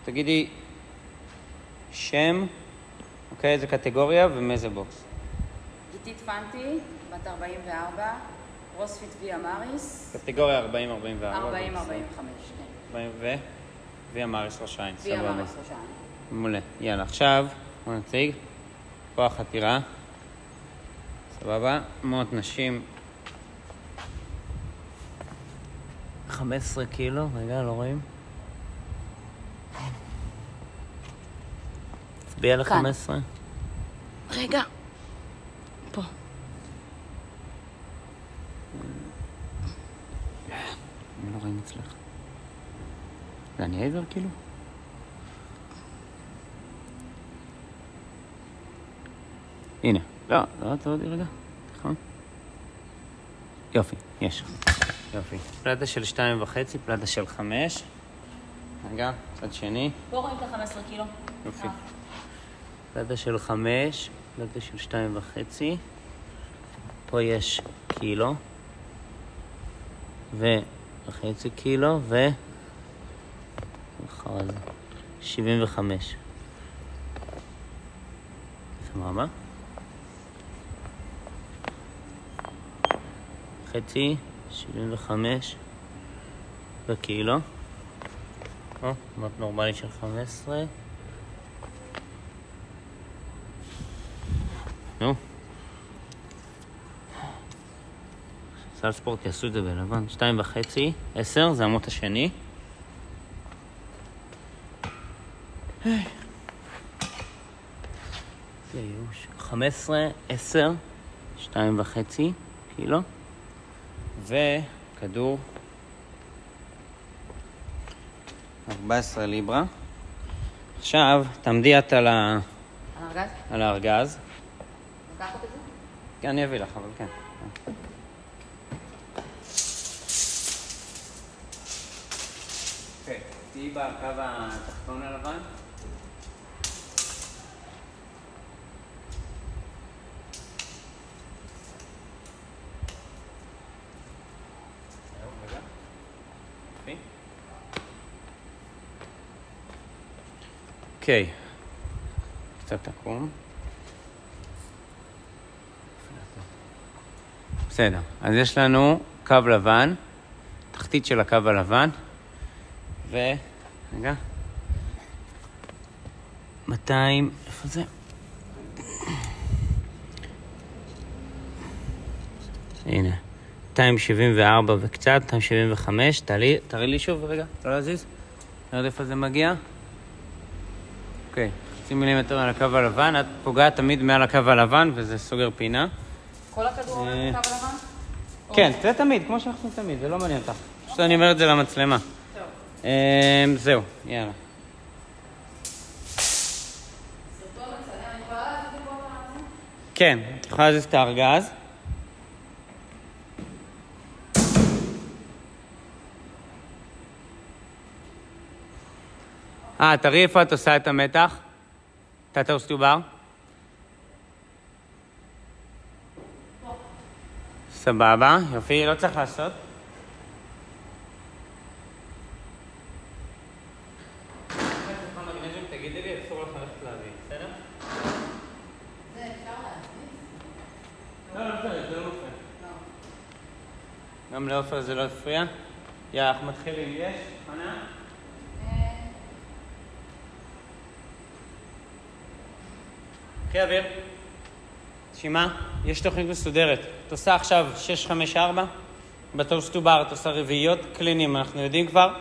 תגידי שם, אוקיי, איזה קטגוריה ומאיזה בוקס. גיתית פנטי, בת 44, קרוספיט ויה מאריס. קטגוריה 40-44. 40-45, כן. ויה מאריס ראש העין. ויה מאריס ראש העין. מעולה. יאללה, עכשיו בוא נציג. כוח חתירה. סבבה. מאות נשים. 15 קילו. רגע, לא רואים? תצביע ל-15. רגע. פה. אני לא רואים אצלך. זה אני עבר כאילו? הנה. לא, תעודי רגע. נכון? יופי, יש. יופי. פלטה של 2.5, פלטה של 5. רגע, צד שני. פה רואים את ה-15 קילו. יופי. פלטה של 5, פלטה של 2.5. פה יש קילו. וחצי קילו, אחר זה 75. סבבה? חצי, 75 בקילו. מות נורמלי של 15. נו. סל ספורט יעשו את זה בלבן. 2.5, 10, זה המות השני. 15, 10, 2.5 קילו. וכדור 14 ליברה. עכשיו תעמדי את על הארגז? על הארגז. לקחת את זה? כן, אני אביא לך, אבל כן. אוקיי, תהיי בקו התחתון הלבן. אוקיי, קצת תקום. בסדר, אז יש לנו קו לבן, תחתית של הקו הלבן, רגע, 200, איפה זה? הנה, 274 וקצת, 275, תראי לי שוב רגע, לא להזיז, נראה איפה זה מגיע. אוקיי, חצי מילימטר על הקו הלבן, את פוגעת תמיד מעל הקו הלבן וזה סוגר פינה. כל הכדור עומד בקו הלבן? כן, זה תמיד, כמו שאנחנו תמיד, זה לא מעניין אותך. פשוט אני אומר את זה למצלמה. זהו, יאללה. כן, את יכולה להזיז את הארגז. תראי איפה את עושה את המתח. תטוס טובר. סבבה, יופי, לא צריך לעשות. תגידי לי, אסור לך ללכת להביא, בסדר? זה אפשר להזיז? לא צריך, זה לא מפריע. גם לאופר זה לא הפריע. אנחנו מתחילים, יש? חנה? קחי אוויר. שימה, יש תוכנית מסודרת. את עושה עכשיו 6-5-4, בטוס טובר את עושה רביעיות קלינים, אנחנו יודעים כבר.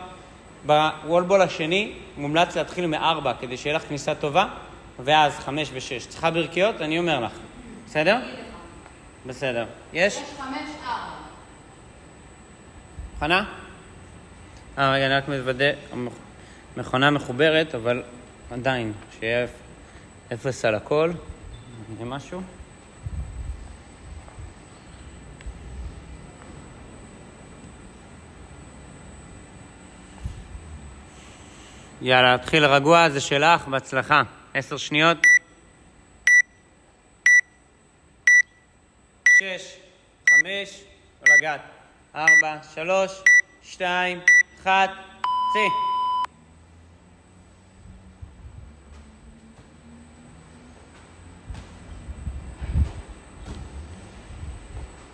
בוולבול השני מומלץ להתחיל מ-4 כדי שיהיה לך כניסה טובה, ואז 5 ו-6. צריכה ברכיות? אני אומר לך. בסדר? בסדר. יש? 6-5-4. מכונה? רגע, אני רק מוודא, מכונה מחוברת, אבל עדיין, שיהיה 0 על הכל. נראה משהו? יאללה, תתחיל רגוע, זה שלך, בהצלחה. 10 שניות. 6, 5, לא לגעת. 4, 3, 2, 1, צי.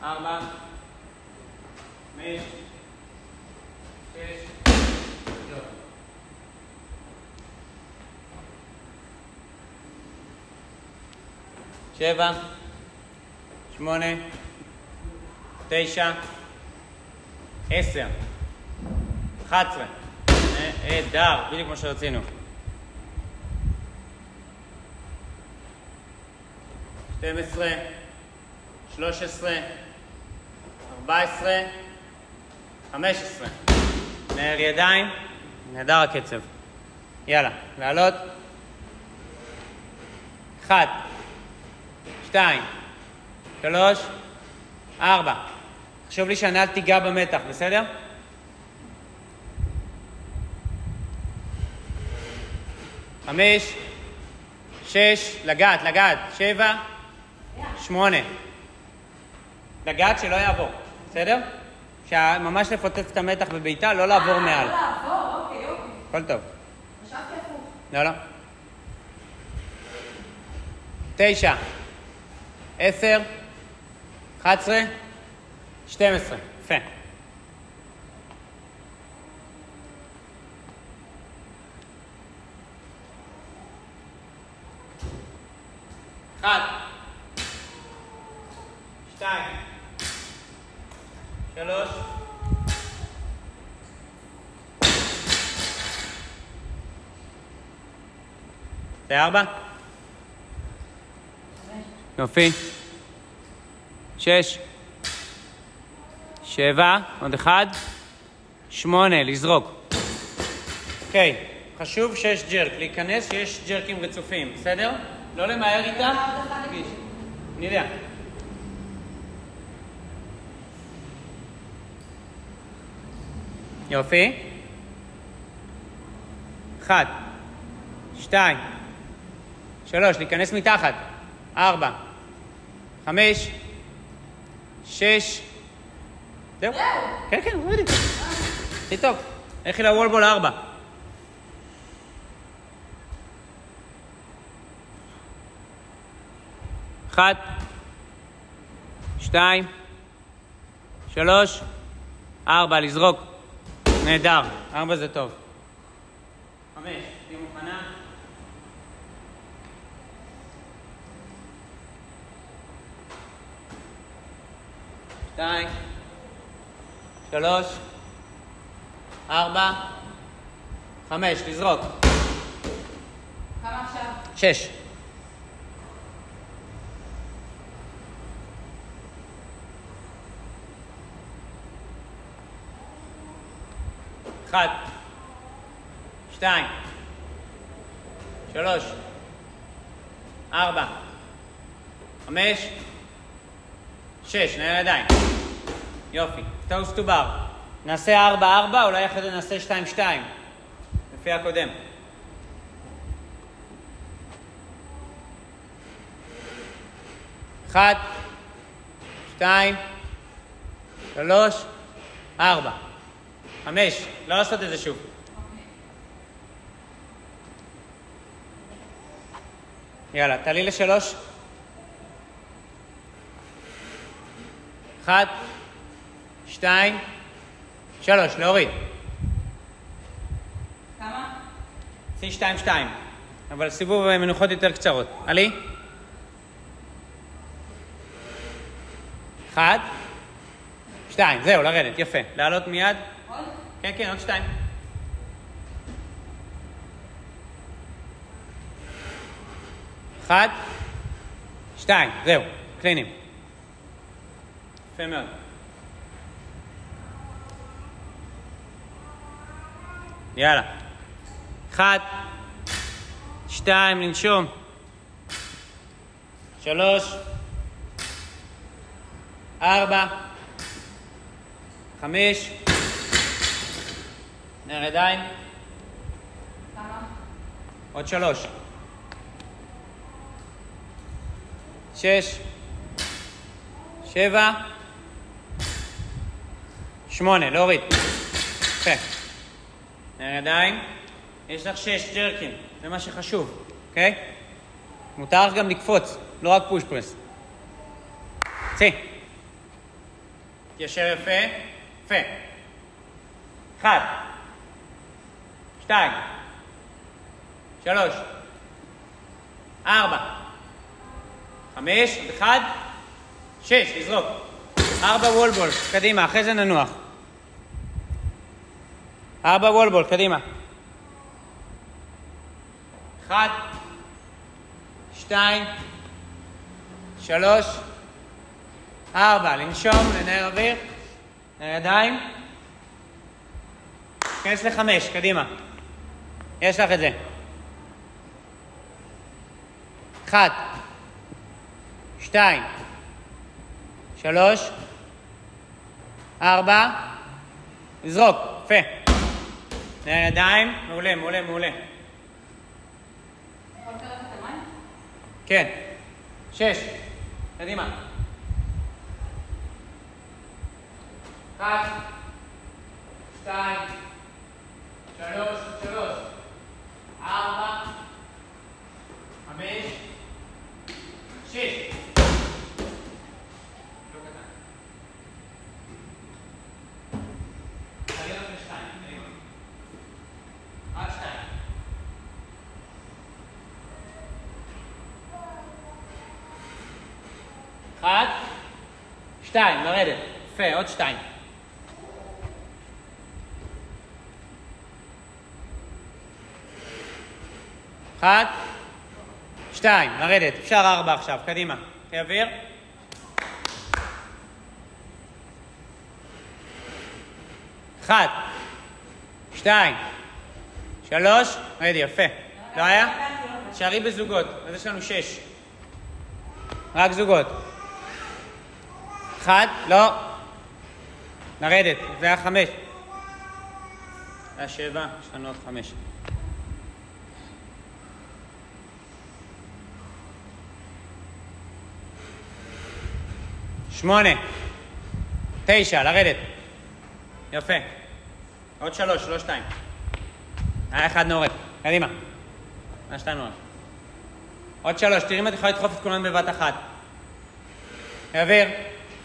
4, 5, 6, 7, 8, 9, 10, 11. נהדר, בדיוק כמו שרצינו. 12, 13, 14, 15. נער ידיים, נהדר הקצב. יאללה, לעלות. 1, 2, 3, 4. חשוב לי שהנעל תיגע במתח, בסדר? 5, 6, לגעת, 7, 8. לגעת שלא יעבור, בסדר? ממש לפוצץ את המתח בביתה, לא לעבור מעל. לא לעבור, אוקיי. הכל טוב. חשבתי הפוך. לא. 9, 10, 11, 12. יפה. 1, 2, 3, 4. יופי. 6, 7, עוד 1, 8, לזרוק. אוקיי, חשוב 6 ג'רק, להיכנס שיש ג'רקים רצופים, בסדר? לא למהר איתם. אני יודע. יופי. 1, 2, 3, להיכנס מתחת. 4, 5, 6. זהו. כן, עובדים. הכי טוב. לכי לוולבול 4. 1, 2, 3, 4, לזרוק. נהדר. 4 זה טוב. 5, תהיי מוכנה. 2, 3, 4, 5, לזרוק. כמה עכשיו? 6. 1, 2, 3, 4, 5, 6, נעל ידיים. יופי. טוסט טו בר. נעשה 4, 4, אולי אחרי זה נעשה 2, 2. לפי הקודם. 1, 2, 3, 4. 5. לא לעשות את זה שוב. יאללה, תעלי ל3. 1, 2, 3, להוריד. כמה? עשי 2, 2. אבל סיבוב מנוחות יותר קצרות. עלי. 1, 2. זהו, לרדת. יפה. לעלות מיד. עוד? כן, עוד 2. 1, 2. זהו. קלינים. יפה מאוד. יאללה. 1, 2, לנשום. 3, 4, 5. נער ידיים. כמה? עוד 3. 6, 7, 8, להוריד. יפה. נער ידיים. יש לך 6 ג'רקים, זה מה שחשוב, אוקיי? מותר גם לקפוץ, לא רק פוש פרס. צי. ישר יפה. יפה. 1, 2, 3, 4, 5, עוד 1, 6, לזרוק. 4 וולבול, קדימה, אחרי זה ננוח. 4 וולבול, קדימה. 1, 2, 3, 4, לנשום, לנער אוויר, הידיים. כנס ל5, קדימה. יש לך את זה. 1, 2, 3, 4, לזרוק, יפה. ידיים, מעולה, מעולה, מעולה. יכול לקחת את המים? כן. 6, קדימה. 1, 2, 3, 4, 5, 6. לא קטן. תעלי רק ל2, קדימה. רק 2. 1, 2, לרדת. יפה, עוד 2. 1, 2, לרדת. אפשר 4 עכשיו, קדימה. קחי אוויר. 1, 2, 3, רדי, יפה. לא היה? שערי בזוגות, אז יש לנו 6. רק זוגות. 1, לא. לרדת, זה היה 5. זה היה 7, יש לנו עוד 5. 8, 9, לרדת. יפה. עוד 3, לא 2. היה 1 נורד. קדימה. היה 2 נורד. עוד 3, תראי אם את יכולה לדחוף את כולנו בבת אחת. אוויר.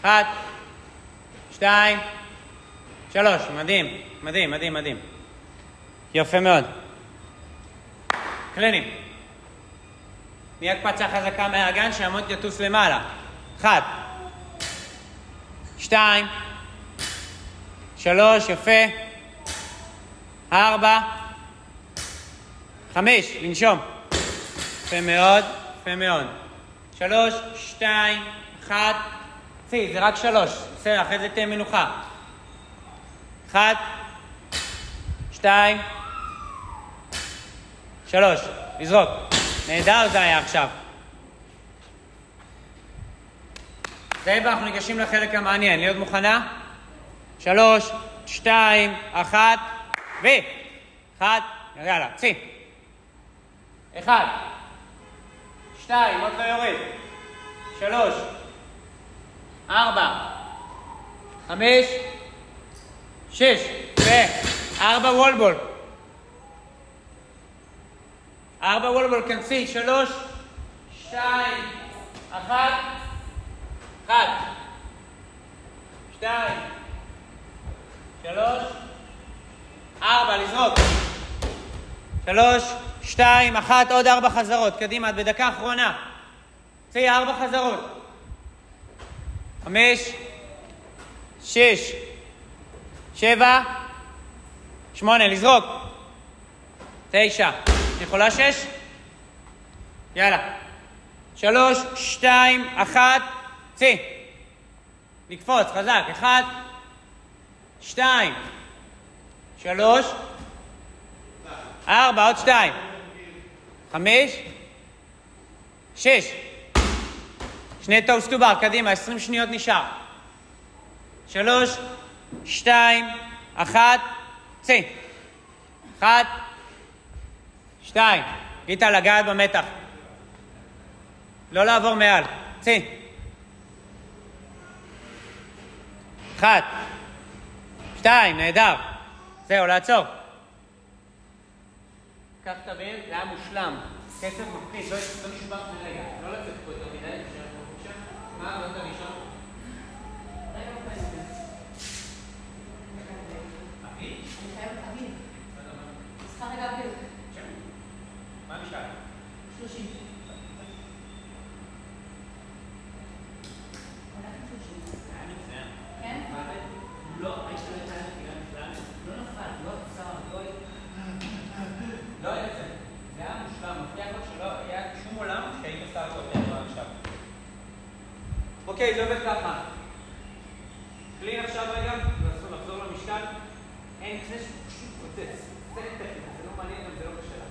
1, 2, 3. מדהים. מדהים, מדהים, מדהים. יפה מאוד. קלינים. נהיה הקפצה חזקה מהאגן שהמוט יטוס למעלה. 1, 2, 3, יפה. 4, 5, לנשום. יפה מאוד, יפה מאוד. 3, 2, 1, צי, זה רק 3. בסדר, אחרי זה תהיה מנוחה. 1, 2, 3, לזרוק. נהדר זה היה עכשיו. זה ואנחנו ניגשים לחלק המעניין. להיות מוכנה? 3, 2, 1, ו... 1, יאללה, צי. 1, 2, עוד לא יורד. 3, 4, 5, 6, ו... 4 וולבול. 4 וולבול, כנסי. 3, 2, 1, 1, 2, 3, 4, לזרוק. 3, 2, 1, עוד 4 חזרות. קדימה, את בדקה אחרונה. צאי 4 חזרות. 5, 6, 7, 8, לזרוק. 9. אני יכולה 6? יאללה. 3, 2, 1, צאי. לקפוץ, חזק. 1, 2, 3, 4, עוד 2. 5, 6. 2 טוסט טו בר, קדימה, 20 שניות נשאר. 3, 2, 1, צאי. 1, 2. גיטה, לגעת במתח. לא לעבור מעל. צאי. 1, 2, נהדר. זהו, לעצור. קח את אוויר, זה היה מושלם. קצב מפחיד, לא נשבח לרגע. לא לצאת פה יותר מדי, מה, לא אתה לישון? אביב. משחק רגע אביב. מה המשקל? 30. הולך עם 30. היה מצוין. כן? לא, ההשתלט היה נפילה נפלאה. לא נפל, לא עצר, לא היה זה. זה היה מושלם, מבטיח לך שלא היה שום עולם שהיית עושה אותו יותר עכשיו. אוקיי, זה עובד ככה. קלין עכשיו רגע, נחזור למשקל. אין קנה שפשוט פוצץ. זה טכניקה, זה לא מעניין, אבל זה לא קשה לך.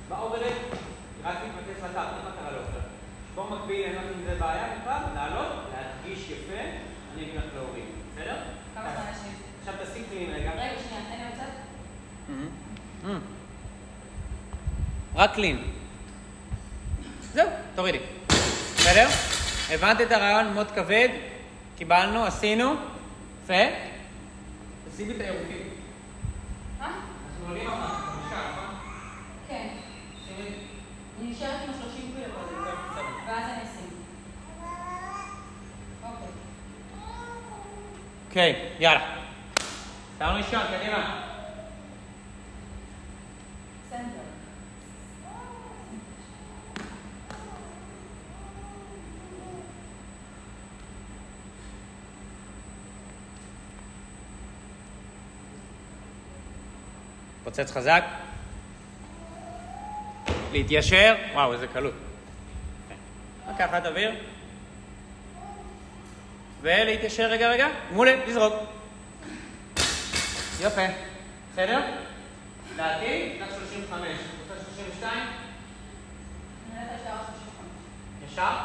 באוברט, רק מתמקס לתחת, מה קרה לאופר? שבוע מקביל, אין לך עם זה בעיה בכלל, לעלות, להרגיש יפה, אני אגיד לך להוריד. בסדר? כמה זמן יש לי? עכשיו תשים קלין רגע. רגע, שנייה, תן לי קצת. רק קלין. זהו, תורידי. בסדר? הבנת את הרעיון מאוד כבד? קיבלנו, עשינו. יפה. תשימי את הירוקים. מה? אנחנו עולים אחר כך, במשקל, נכון? כן. שימי. אני נשארת עם 30 קילו קודם. ואז אני אשים. אוקיי. אוקיי, יאללה. שמנו ראשון, קדימה. סנטר. פוצץ חזק. להתיישר. וואו, איזה קלות. לקחת אוויר. ולהתיישר רגע. מעולה, לזרוק. יפה. בסדר? דעתי, נח 35. רוצה 32? אני נראית השאר 35. ישר?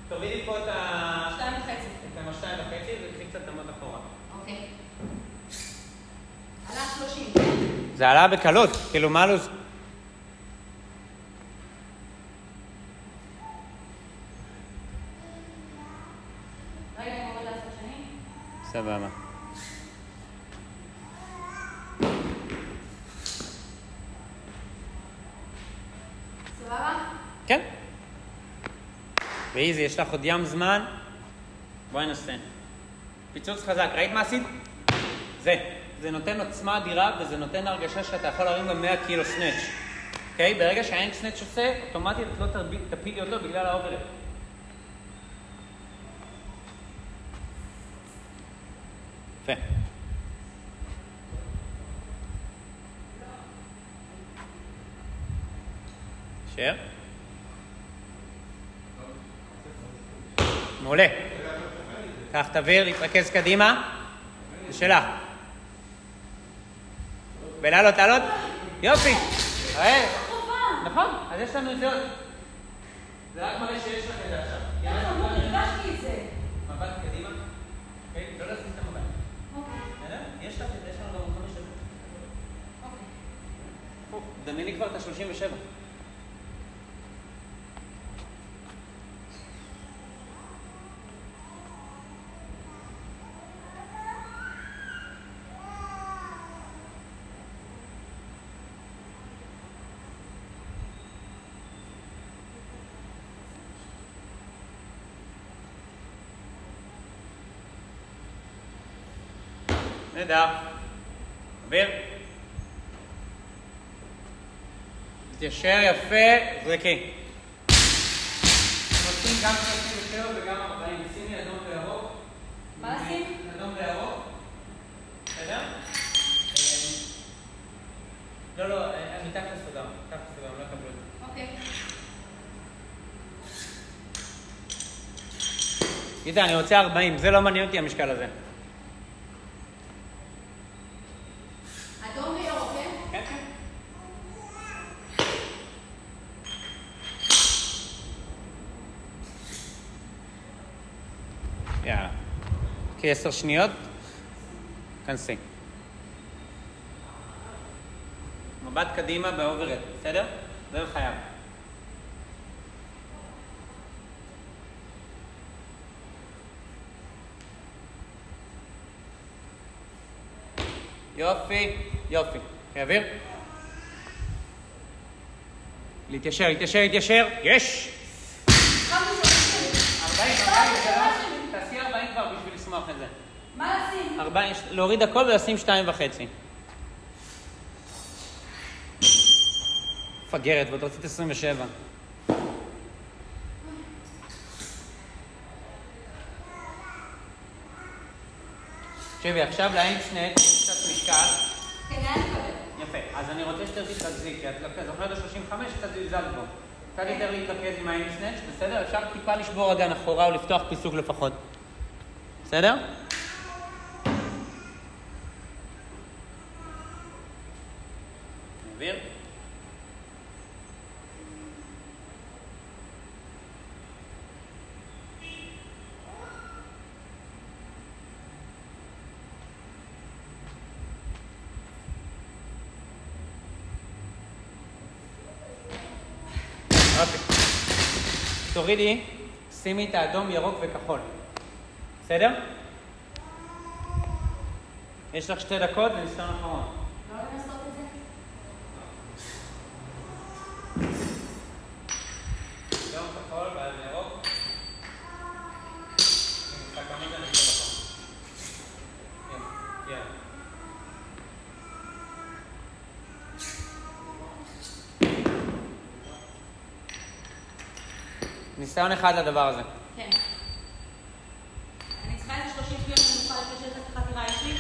תורידי פה את ה... 2.5. את ה-2.5 וקחי קצת עמוד אחורה. אוקיי. עלה 30. זה עלה בקלות, כאילו מה לוז? רגע, אני מוריד לעשות שני. סבבה. סבבה? כן. ואיזי, יש לך עוד ים זמן. בואי נעשה. פיצוץ חזק. ראית מה עשית? זה נותן עוצמה אדירה, וזה נותן הרגשה שאתה יכול להרים גם 100 קילו סנאץ'. אוקיי? ברגע שהאנק סנאץ' עושה, אוטומטית לא תפילי אותו בגלל האוברלאפ. יפה. שיר. מעולה. קח את אוויר, להתרכז קדימה. זה שלך. ולעלות. יופי. נכון, אז יש לנו את זה עוד. זה רק מראה שיש לך את זה עכשיו. לא הרגשתי את זה. מבט קדימה. לא לשים את המבט. אוקיי. יש לך את זה, יש לנו גם 5 שנים. אוקיי. דמייני כבר את ה-37. נהדר. אוויר. תתיישר יפה, זרקי. נותנים גם 37 וגם 40. שימי אדום וירוק. מה לשים? אדום וירוק. בסדר? לא, אני מתחת לסודם. לא יקבלו את זה. אוקיי. איתה, אני רוצה 40. זה לא מעניין אותי המשקל הזה. אדום וירוק, כן? כן. יאללה. כ10 שניות. כנסי. מבט קדימה באוברט, בסדר? זה חייב. יופי. אוויר. להתיישר. יש! 40. תעשי 40 כבר בשביל לשמוח את זה. מה לשים? 40, להוריד הכל ולשים 2.5. מפגרת, ועוד רצית 27. תקשיבי, עכשיו לאינסנט יש קצת משקל. כן, היה לקבל. יפה, אז אני רוצה שתרצי תתרכזי, כי את זוכרת ה-35, קצת זלזל בו. קצת יותר להתרכז עם האינסנט, בסדר? אפשר טיפה לשבור אגן אחורה או לפתוח פיסוק לפחות. בסדר? נעביר. תורידי, שימי את האדום, ירוק וכחול. בסדר? יש לך 2 דקות וניסיון אחרון. לא לנסות את זה? אדום, כחול ועל ירוק. כמה זה נקרא לך? יאללה. ניסיון אחד לדבר הזה. כן. אני צריכה איזה 30 שניות שאני אוכל לפשט את החתירה יש לי?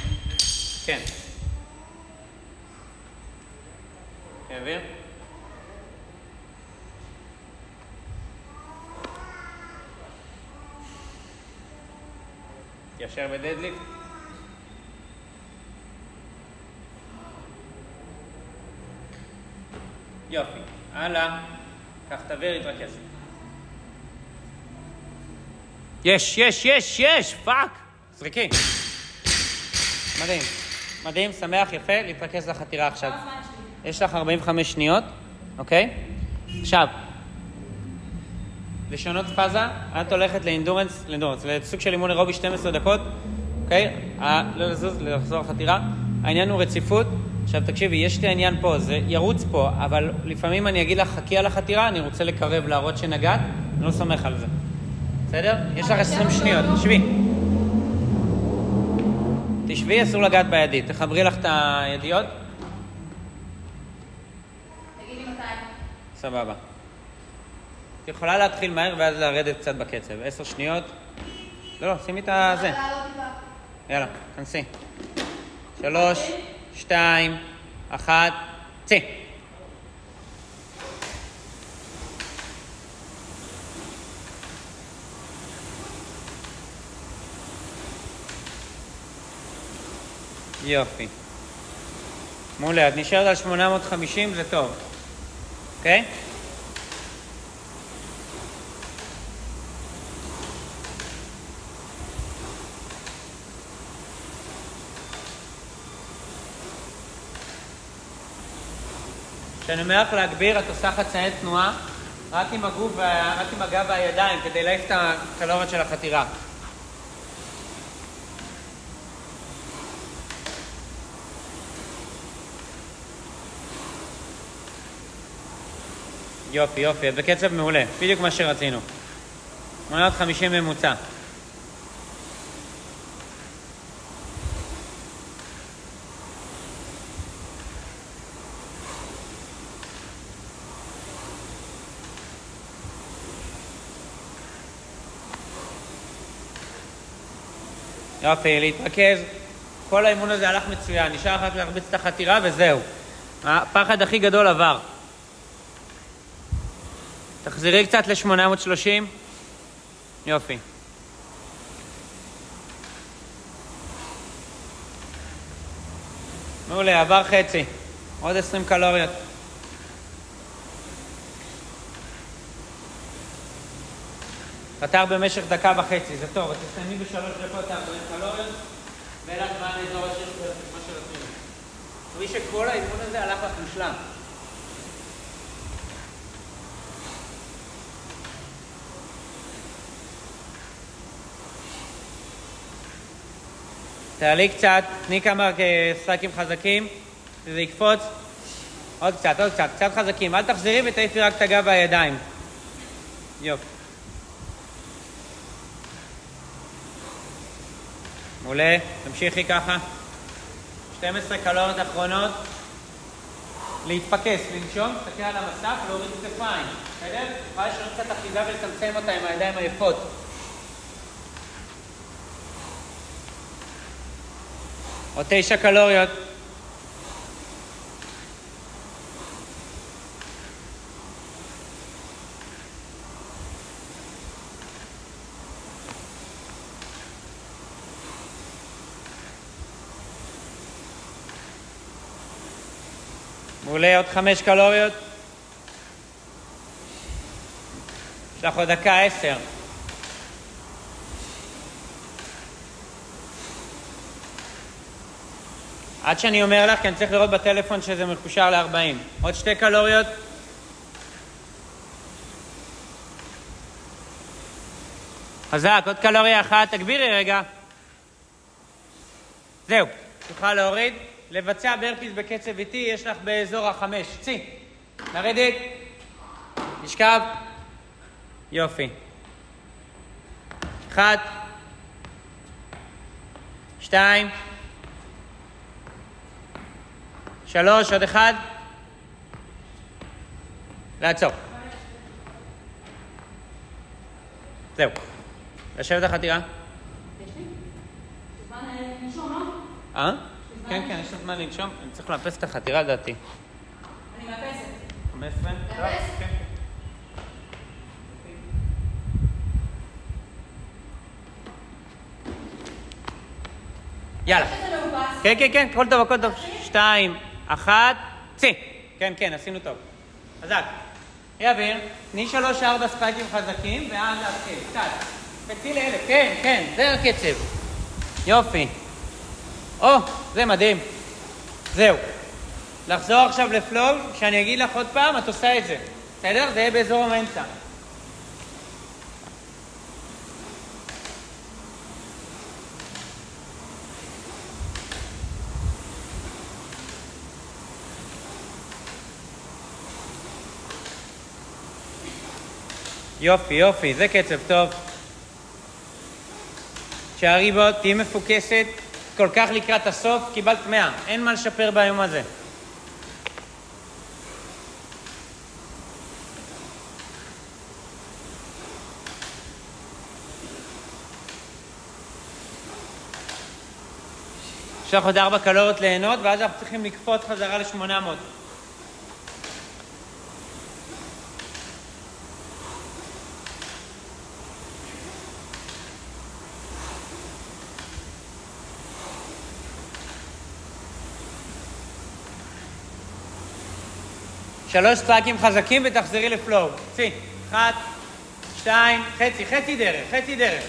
כן. העביר? ישר בדדליפט. יופי. הלאה. קח תעביר, התרכז. יש! פאק! זריקי. מדהים. מדהים, שמח, יפה, להתרכז לחתירה עכשיו. כמה זמן יש לי? יש לך 45 שניות, אוקיי? עכשיו, לשנות פאזה, את הולכת לאינדורנס, לסוג של אימון אירובי 12 דקות, אוקיי? לא לזוז, לחזור לחתירה. העניין הוא רציפות. עכשיו תקשיבי, יש לי העניין פה, זה ירוץ פה, אבל לפעמים אני אגיד לך, חכי על החתירה, אני רוצה לקרב, להראות שנגעת, אני לא סומך על זה. בסדר? יש לך 20 שניות, תשבי. תשבי, אסור לגעת בידית. תחברי לך את הידיות. תגידי מתי. סבבה. את יכולה להתחיל מהר ואז לרדת קצת בקצב. 10 שניות. לא, שימי את הזה. יאללה, כנסי. 3, 2, 1, צא. יופי. מעולה, את נשארת על 850, זה טוב. אוקיי? כשאני אומר לך להגביר, את עושה חצאי תנועה רק עם הגוף, רק עם הגב והידיים, כדי להעיף את הקלוריות של החתירה. יופי, יופי, בקצב מעולה, בדיוק מה שרצינו. 850 ממוצע. יופי, להתרכז. כל האימון הזה הלך מצוין, נשאר רק להרביץ את החתירה וזהו. הפחד הכי גדול עבר. תחזירי קצת ל-830. יופי. מעולה, עבר חצי. עוד 20 קלוריות. חתר במשך 1.5 דקות, זה טוב. את תסיימי ב3 דקות 40 קלוריות, ואין לך זמן לאזור השיר מה שרצינו. תראי שכל האימון הזה הלך לך מושלם. תעלי קצת, תני כמה סטרייקים חזקים, וזה יקפוץ. עוד קצת, קצת חזקים. אל תחזרי ותעיפי רק את הגב והידיים. יופי. מעולה, תמשיכי ככה. 12 קלוריות אחרונות. להתפקס, לנשום, תסתכל על המסך, להוריד כתפיים. בסדר? יכולה לשנות קצת אחיזה ולצמצם אותה עם הידיים היפות. עוד 9 קלוריות. מעולה, עוד 5 קלוריות. יש לך עוד דקה 10. עד שאני אומר לך, כי אני צריך לראות בטלפון שזה מקושר ל-40. עוד 2 קלוריות. חזק, עוד קלוריה אחת. תגבירי רגע. זהו, תוכל להוריד. לבצע ברפיס בקצב איטי, יש לך באזור ה5. צי. לרדת. נשכב. יופי. 1. 2. 3, עוד 1. לעצור. זהו. לשבת החתירה. יש לי? זמן לנשום, לא? כן, כן, יש לך זמן לנשום. אני צריך לאפס את החתירה, לדעתי. אני מאפסת. 15? מאפס? כן. יאללה. שזה מאופס. כן, כן, כן, הכל טוב, הכל טוב. 2, 1, צי. כן, כן, עשינו טוב. חזק. יעביר, תני 3-4 ספייקים חזקים, ואז להתחיל. קצת. חצי ל-1000, כן, כן, זה הקצב. יופי. או, זה מדהים. זהו. לחזור עכשיו לפלואו, שאני אגיד לך עוד פעם, את עושה את זה. בסדר? זה יהיה באזור המנצה. יופי, יופי, זה קצב טוב. שערי בו, תהי מפוקסת, כל כך לקראת הסוף, קיבלת 100. אין מה לשפר ביום הזה. יש לך עוד 4 קלוריות ליהנות, ואז אנחנו צריכים לקפוץ חזרה ל-800. שלוש ספייקים חזקים ותחזרי לפלואו. צי. 1, 2, חצי, חצי דרך, חצי דרך.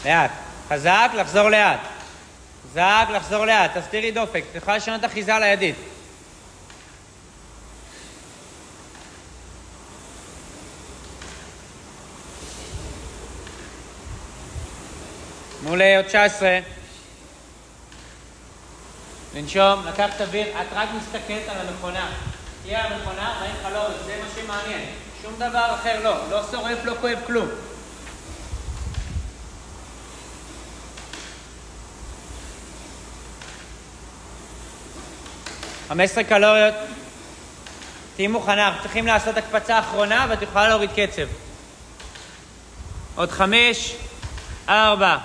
לאט. חזק, לחזור לאט. חזק, לחזור לאט. תסתירי דופק. את יכולה לשנות אחיזה לידית. מעולה, עוד 19. לנשום, לקחת אוויר, את רק מסתכלת על המכונה. תהיה המכונה, ראית חלורת, זה מה שמעניין. שום דבר אחר לא, לא שורף, לא כואב כלום. ,15 קלוריות. תהי מוכנה, אנחנו צריכים לעשות הקפצה אחרונה ואת יכולה להוריד קצב. עוד 5, 4,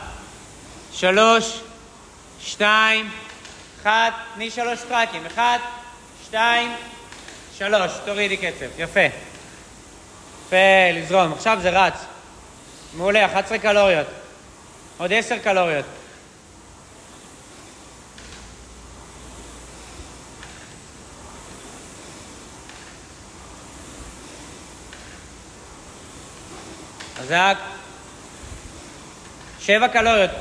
3, 2, 1, תני 3 סטרקים. 1, 2, 3, תורידי קצב. יפה. יפה, לזרום. עכשיו זה רץ. מעולה, 11 קלוריות. עוד 10 קלוריות. חזק. 7 קלוריות.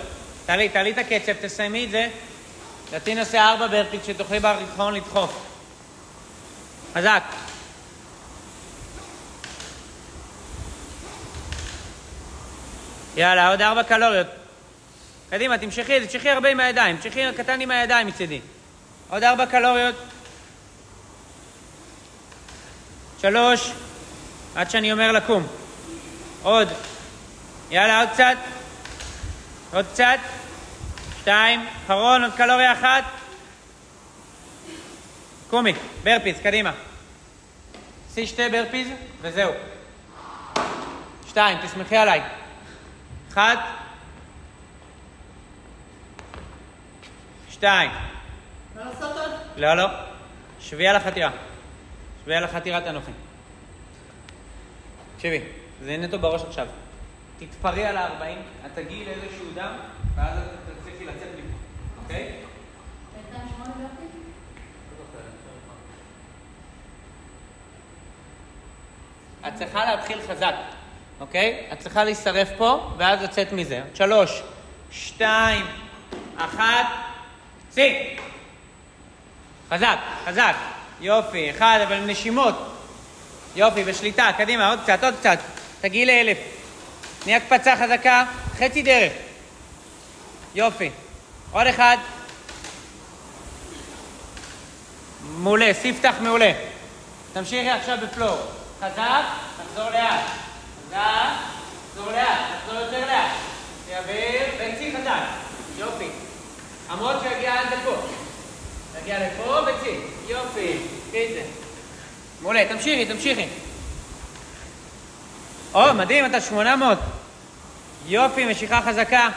תעלי את הקצב, תסיימי את זה. לדעתי נעשה 4 ברפיס שתוכלי ברחון לדחוף. חזק. יאללה, עוד 4 קלוריות. קדימה, תמשכי את זה, תמשכי הרבה עם הידיים. תמשכי קטן עם הידיים מצידי. עוד 4 קלוריות. 3. עד שאני אומר לקום. עוד. יאללה, עוד קצת. עוד קצת. 2, אחרון, עוד קלוריה אחת. קומי, ברפיז, קדימה. עשי 2 ברפיז, וזהו. 2, תסמכי עליי. 1, 2. לא לעשות עוד? לא, לא. שבי על החתירה. שבי על החתירה תנוחי. תקשיבי, זה נטו בראש עכשיו. תתפרי על ה-40, את תגיעי לאיזשהו דם, ואז את תצליחי לצאת מפה, אוקיי? בינתיים 8 ברפיז? את צריכה להתחיל חזק, אוקיי? את צריכה להישרף פה, ואז לצאת מזה. 3, 2, 1, צי! חזק, חזק. יופי, 1, אבל עם נשימות. יופי, בשליטה, קדימה, עוד קצת, עוד קצת. תגיעי ל-1000. תני הקפצה חזקה, חצי דרך. יופי. עוד 1. מעולה, ספתח מעולה. תמשיכי עכשיו בפלור. חזק, תחזור לאט. חזק, תחזור לאט, תחזור יותר לאט. תעביר, וצי חזק. יופי. עמוד שיגיע עד לפה. תגיע לפה וצי. יופי. תקחי את זה. מעולה, תמשיכי, תמשיכי. או, מדהים, אתה 800. יופי, משיכה חזקה.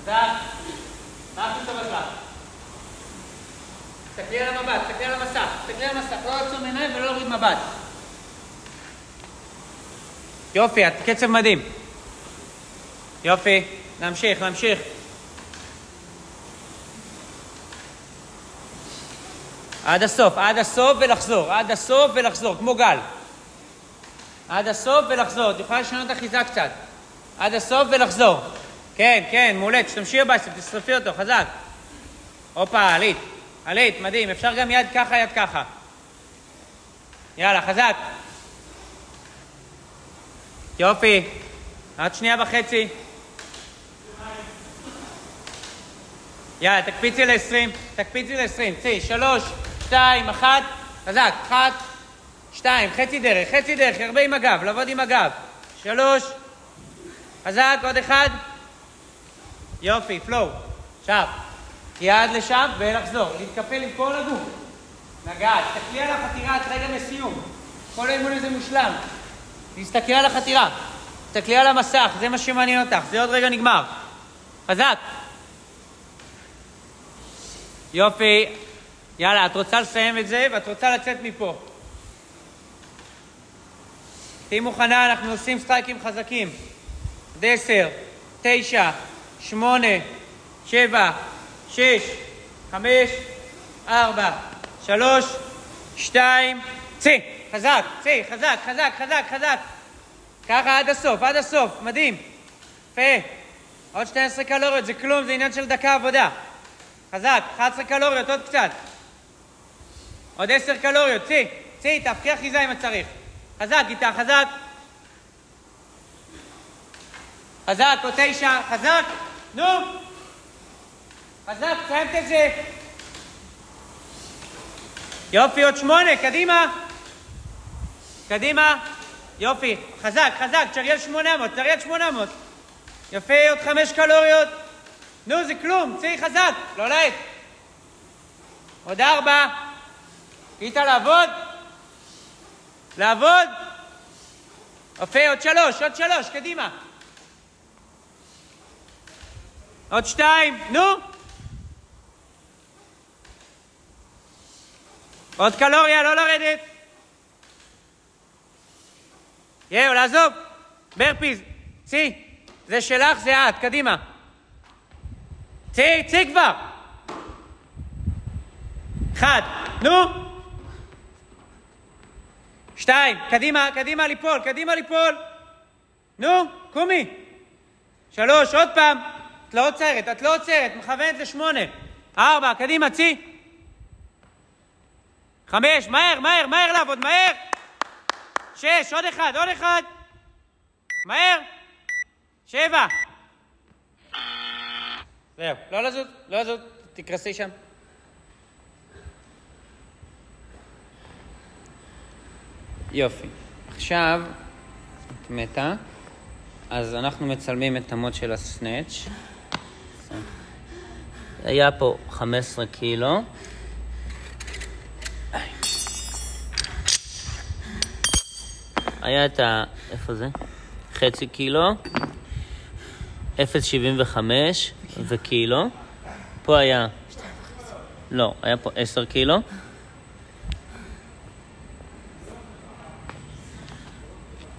חזק. מה הכי טוב לך? תסתכלי על המבט, תסתכלי על המסך. תסתכלי על המסך, לא לעצום עיניים ולא להוריד מבט. יופי, את קצב מדהים. יופי, נמשיך, נמשיך. עד הסוף, עד הסוף ולחזור, עד הסוף ולחזור, כמו גל. עד הסוף ולחזור, את יכולה לשנות אחיזה קצת. עד הסוף ולחזור. כן, כן, מעולה, תשתמשי בבייספ, תשרפי אותו, חזק. הופה, עלית, עלית, מדהים, אפשר גם יד ככה, יד ככה. יאללה, חזק. יופי, עד 2.5 שניות. יאללה, תקפיצי ל-20, תקפיצי ל-20, צי, 3, 2, 1, חזק, 1, 2, חצי דרך, הרבה עם הגב, לעבוד עם הגב, 3, חזק, עוד 1, יופי, פלואו, עכשיו, יד לשם ולחזור, להתקפל עם כל הגוף, נגעת, תסתכלי על החתירה, את רגע מסיום, כל האימון הזה מושלם, תסתכלי על החתירה, תסתכלי על המסך, זה מה שמעניין אותך, זה עוד רגע נגמר, חזק, יופי, יאללה, את רוצה לסיים את זה ואת רוצה לצאת מפה. תהי מוכנה, אנחנו עושים סטרייקים חזקים. 10, 9, 8, 7, 6, 5, 4, 3, 2, צי, חזק, צי, חזק, חזק, חזק, חזק. ככה עד הסוף, עד הסוף, מדהים. יפה. עוד 12 קלוריות, זה כלום, זה עניין של דקה עבודה. חזק, 11 קלוריות, עוד קצת. עוד 10 קלוריות, צי, צי, תהפכי אחיזה אם את צריך. חזק, איתה, חזק. חזק, עוד 9, חזק. נו. חזק, סיימת את זה. יופי, עוד 8, קדימה. קדימה. יופי, חזק, חזק, תשריאל 800, תשריאל 800. יפה, עוד 5 קלוריות. נו, זה כלום, צי חזק, לא להט. עוד 4. איתה לעבוד. לעבוד. יפה, עוד 3, עוד 3, קדימה. עוד 2, נו. עוד קלוריה, לא לרדת. יאו, לעזוב. ברפיז, צי. זה שלך, זה את, קדימה. צי, צי כבר. 1, נו. 2, קדימה, קדימה ליפול, קדימה ליפול. נו, קומי. 3, עוד פעם. את לא עוצרת, את לא עוצרת, מכוונת ל8. 4, קדימה, צי. 5, מהר, מהר, מהר לעבוד, מהר. 6, עוד 1, עוד 1. מהר. 7. זהו, לא לזוז, לא לזוז, תקרסי שם. יופי. עכשיו, את מתה. אז אנחנו מצלמים את המוד של הסנאץ'. היה פה 15 קילו. היה את איפה זה? חצי קילו. 0.75 וקילו. פה היה... לא, היה פה 10 קילו.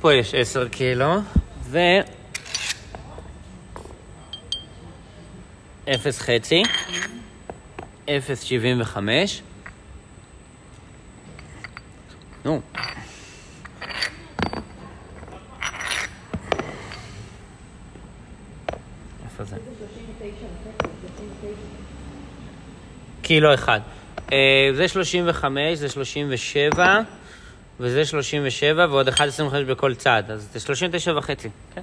פה יש 10 קילו. ו... 0.5. 0.75. נו. איפה זה? קילו אחד. זה 35, זה 37, וזה 37, ועוד 1.25 בכל צד. אז זה 39 וחצי. כן?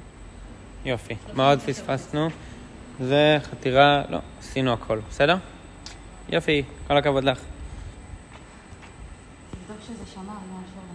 יופי. מה עוד פספסנו? זה חתירה, לא, עשינו הכל. בסדר? יופי. כל הכבוד לך. תבדוק שזה שמע, לא שומע.